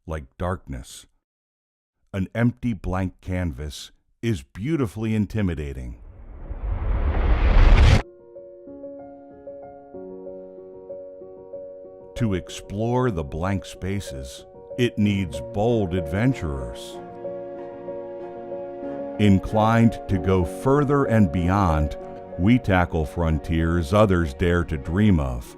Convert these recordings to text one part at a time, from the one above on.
like darkness. An empty blank canvas is beautifully intimidating. To explore the blank spaces, it needs bold adventurers. Inclined to go further and beyond, we tackle frontiers others dare to dream of.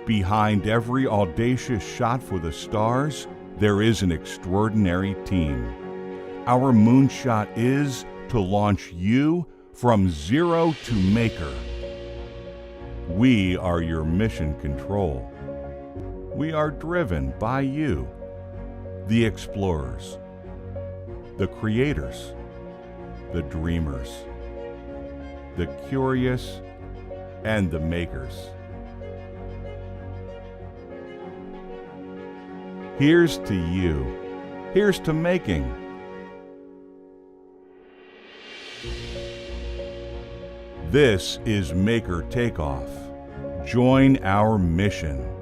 Behind every audacious shot for the stars, there is an extraordinary team. Our moonshot is to launch you from zero to maker. We are your mission control. We are driven by you, the explorers, the creators, the dreamers, the curious, and the makers. Here's to you. Here's to making. This is Maker Takeoff. Join our mission.